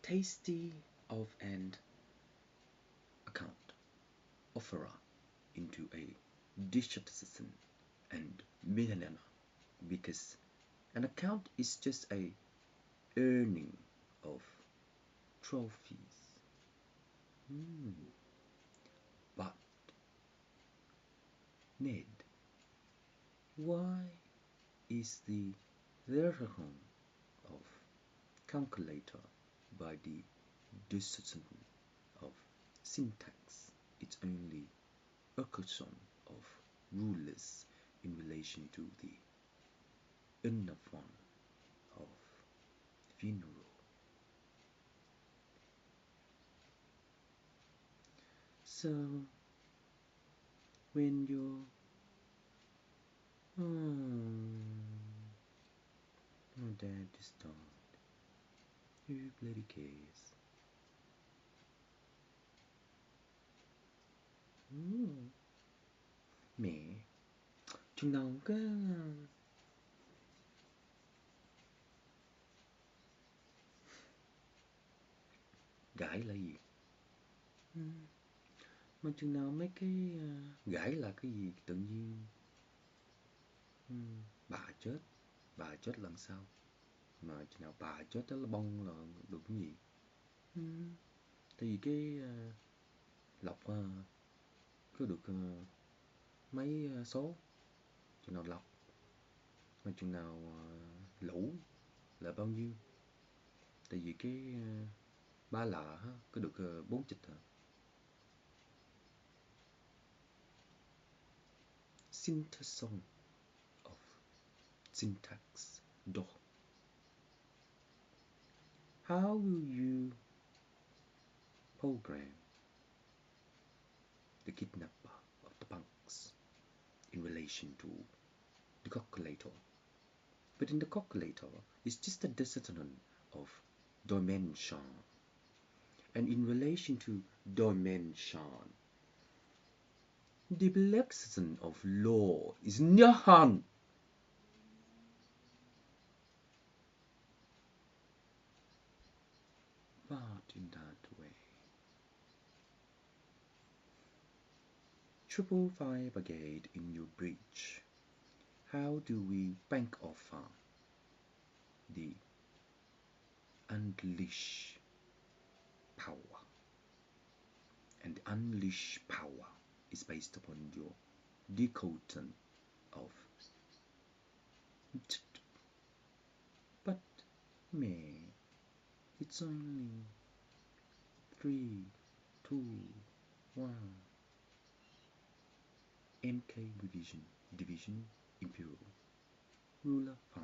tasty of an account offerer into a dissertation and millennia, because an account is just a earning of trophies. But Ned, why is the version of calculator by the decision of syntax its only recursion of rulers in relation to the one of funeral? So when you're my dad is died, who bloody cares? Mẹ chừng nào cái gãi là gì? Mà chừng nào mấy cái gãi là cái gì tự nhiên bà chết lần sau, mà chừng nào bà chết đó là bông là được cái gì? Tại vì cái lọc có được mấy số, chừng nào lọc, mà chừng nào lũ là bao nhiêu? Tại vì cái ba lạ có được 4 chịch hả? Synthesis of syntax dot. How will you program the kidnapper of the banks in relation to the calculator? But in the calculator, it's just a decision of dimension. And in relation to dimension, the lexicon of law is none. But in that way, 555 Brigade in your breach, how do we bank offer the unleash power? And the unleash power is based upon your decoding of but man, it's only 3, 2, 1. MK division imperial ruler 5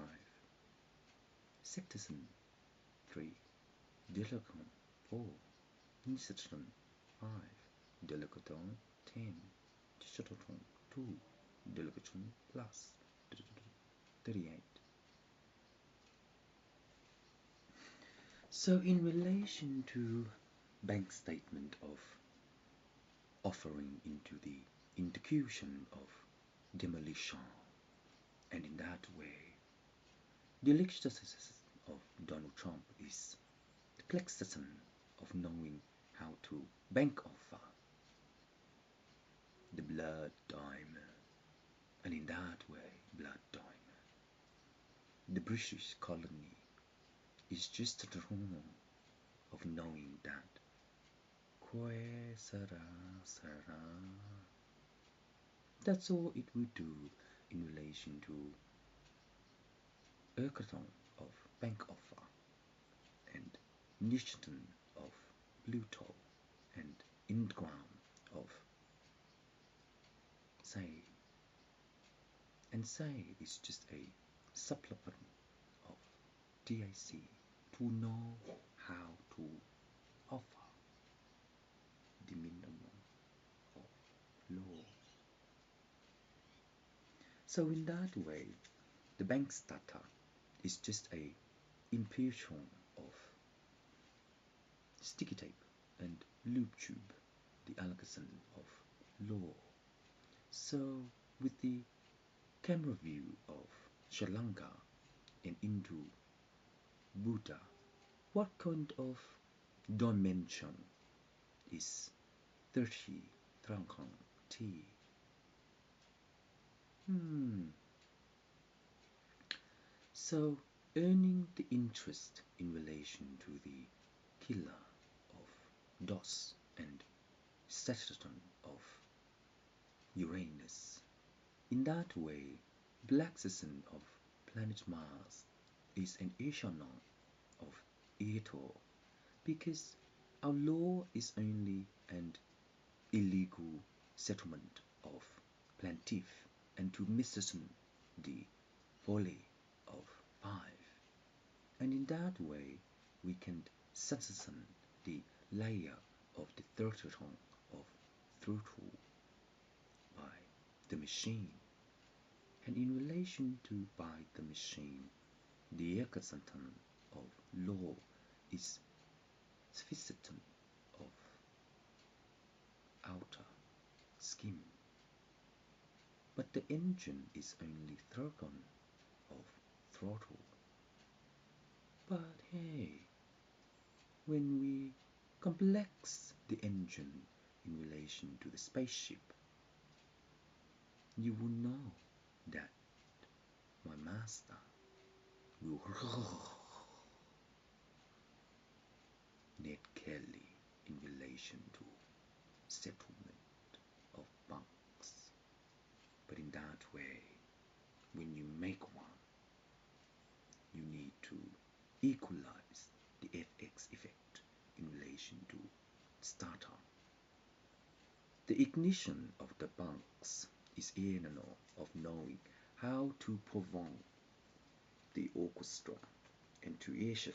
sectation 3 delegation 4 instruction 5 delegation 10 delegation 2 delegation plus 38. So in relation to bank statement of offering into the execution of demolition, and in that way the election of Donald Trump is the complexity of knowing how to bank offer the blood diamond, and in that way blood diamond, the British colony is just a drone of knowing that que sera. That's all it would do in relation to Erkathon of bank offer and Nishton of Pluto and Indgram of say. And say is just a supplement of DIC to know how to offer the minimum of law. So in that way, the bank's data is just a impression of sticky tape and loop tube, the algorithm of law. So with the camera view of Sri Lanka and into Buddha, what kind of dimension is 30 Trankhang T. So earning the interest in relation to the killer of DOS and Saturn of Uranus. In that way, black season of planet Mars is an echelon of Aetor, because our law is only an illegal settlement of plaintiff, and to mistaken the folly of 5. And in that way, we can satisfy the layer of the third tongue of throttle by the machine. And in relation to by the machine, the excitant of law is sufficient of outer skin, but the engine is only third of throttle. But hey, when we complex the engine in relation to the spaceship, you will know that my master will Ned Kelly in relation to settlement of bunks. But in that way, when you make one, you need to equalize the FX effect in relation to starter. The ignition of the bunks is eternal of knowing how to provoke the orchestra and to issue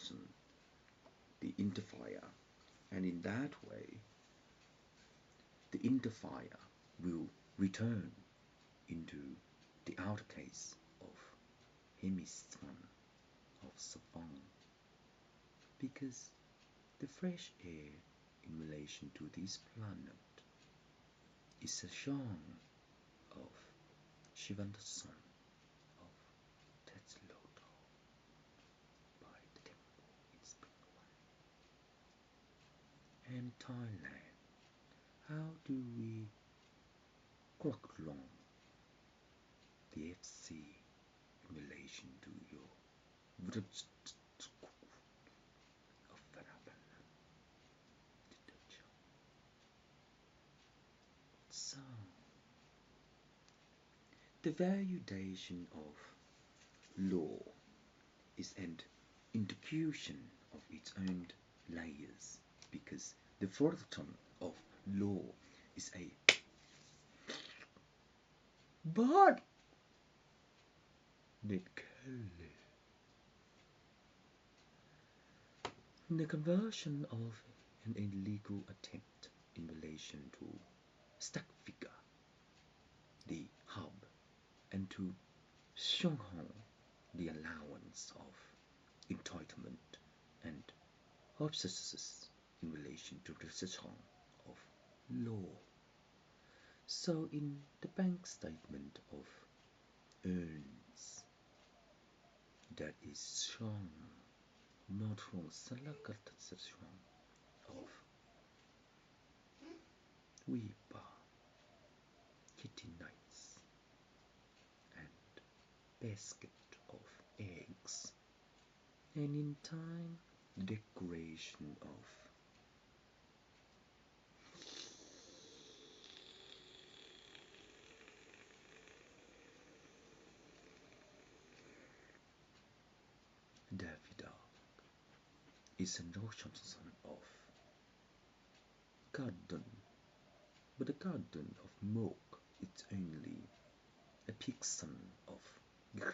the interfere, and in that way the interfere will return into the outer case of hemisphere of savant, because the fresh air in relation to this planet is a song of Shivandasan of Tetsuloto by the temple in Springway. And Thailand, how do we clock along the FC in relation to your of Farabalan? So, the valuation of law is an integration of its own layers, because the fourth term of law is a but the conversion of an illegal attempt in relation to stack figure, the hub, and to Shanghai, the allowance of entitlement and obsesses in relation to the system of law. So in the bank statement of earns, that is shown not from Salakatasation of Weepa, kitty nights, and basket of eggs, and in time decoration of Davida is an ocean of garden, but the garden of milk is only a pixel of gr.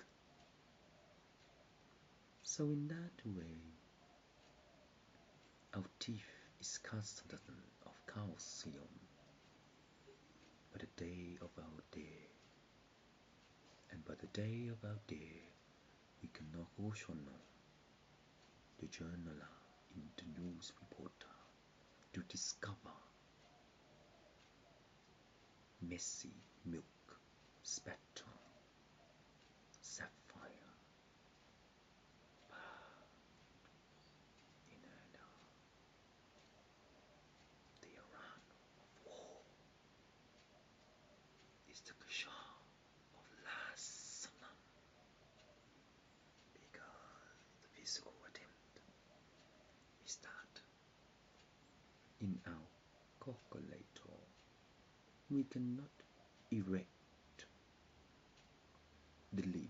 So in that way, our teeth is constant of calcium, but the day of our day, and by the day of our day, we cannot also know the journaler in the news reporter to discover messy milk spectrum sapphire in her now. the Shah of Laxon, because the physical attempt is that in our calculator we cannot erect the leaf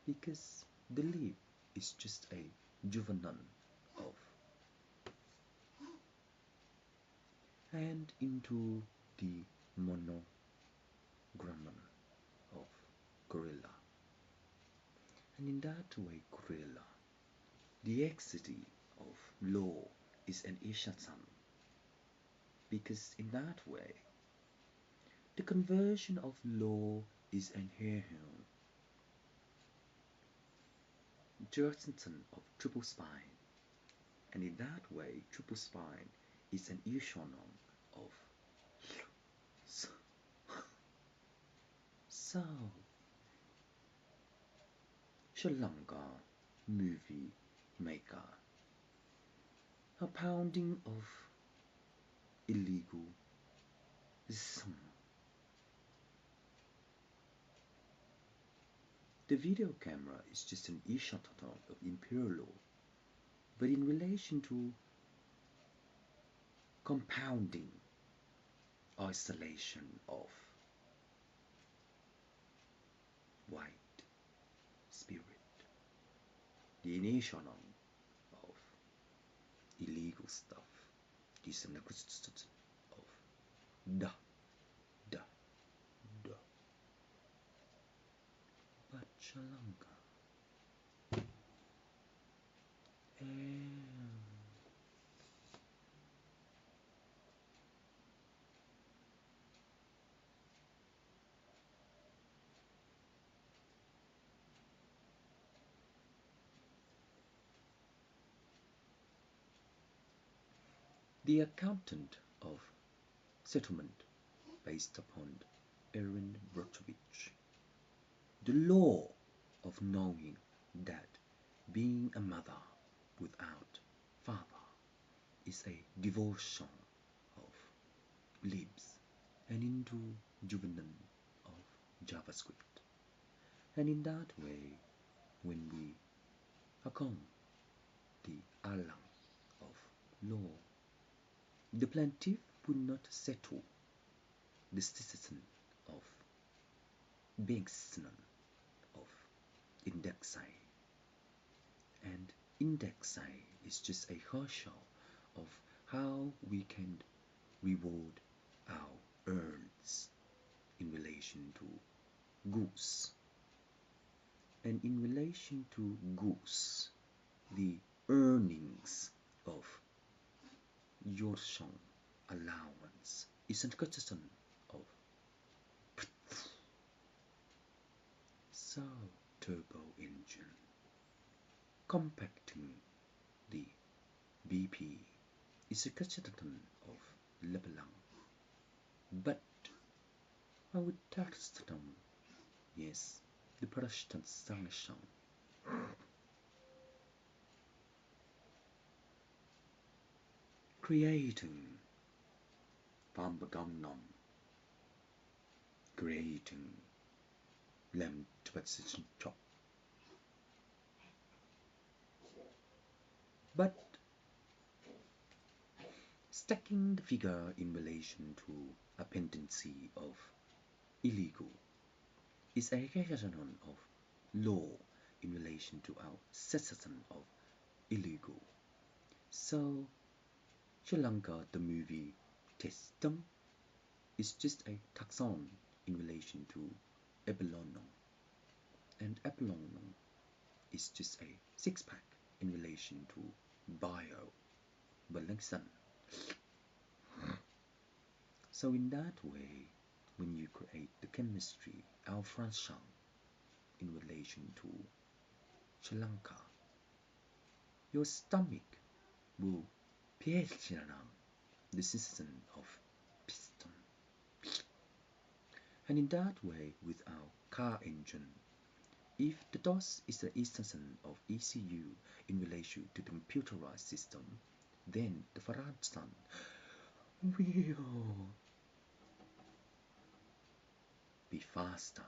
because the leaf is just a juvenile of and into the monogrammar of gorilla. And in that way, gorilla, the ecstasy of law is an ishatan, because in that way, the conversion of law is an heirloom, Jersenson of triple spine, and in that way, triple spine is an ishonon of so Sri Lanka movie maker, a pounding of illegal the video camera is just an ishataton of imperial law, but in relation to compounding isolation of white spirit, the initiation of illegal stuff, this is an of da, da, da. But Sri Lanka, the accountant of settlement based upon Aaron Brockovich, the law of knowing that being a mother without father is a devotion of libs and into juvenile of JavaScript. And in that way, when we account the alarm of law, the plaintiff would not settle the citizen of Bengtson of indexi, and indexi is just a harsher of how we can reward our earns in relation to goose, and in relation to goose, the earnings of your song allowance is a question of so turbo engine compacting the BP is a question of leveling, but I would text them, yes, the Protestant sanction creating Pambagamnam, creating Lem Tibetson chop. But stacking the figure in relation to a pendency of illegal is a question of law in relation to our citizen of illegal. So Sri Lanka, the movie Testum, is just a taxon in relation to Ebelonong, and Ebelonong is just a six-pack in relation to Bio Balancing. So in that way, when you create the chemistry Alfranchon in relation to Sri Lanka, your stomach will pH the system of piston. And in that way, with our car engine, if the DOS is the instance of ECU in relation to the computerized system, then the Faradsan will be faster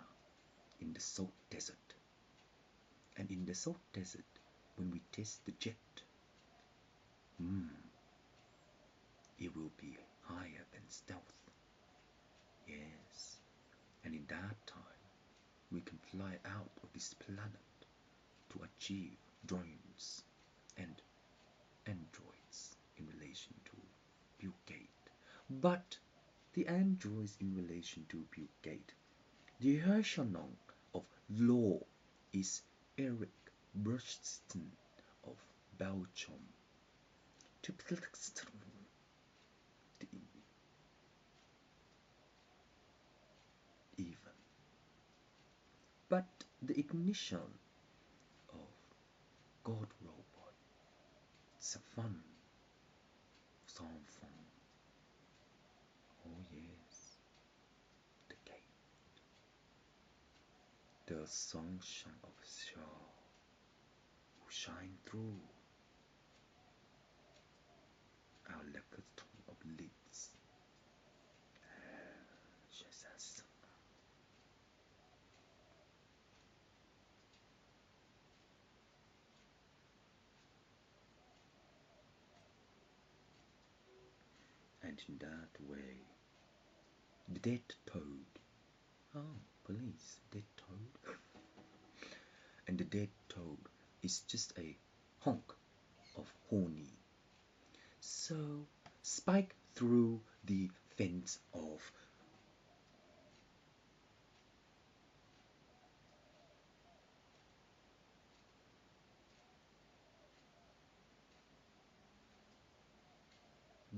in the salt desert. And in the salt desert, when we test the jet, it will be higher than stealth. Yes, and in that time, we can fly out of this planet to achieve drones and androids in relation to Bill Gates. But the androids in relation to Bill Gates, the Herrscher of law is Eric Burston of Belgium. Even. But the ignition of God robot, it's a fun, sans fun. Oh yes, the gate, the sunshine of Shaw will shine through our Laxon of lids. And in that way, the dead toad, police, dead toad, and the dead toad is just a hunk of honey. So spike through the fence of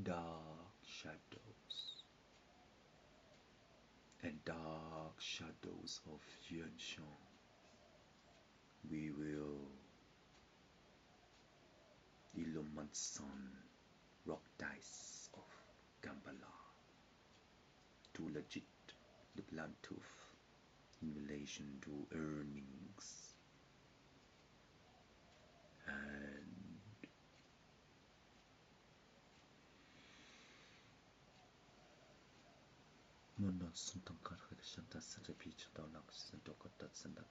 dark shadows and dark shadows of Yuanshan. We will illumine sun rock dice of Gambala to legit the Bluetooth in relation to earnings and Monos Santankar Shanta Santa Peach Dolax and Dokotat Santa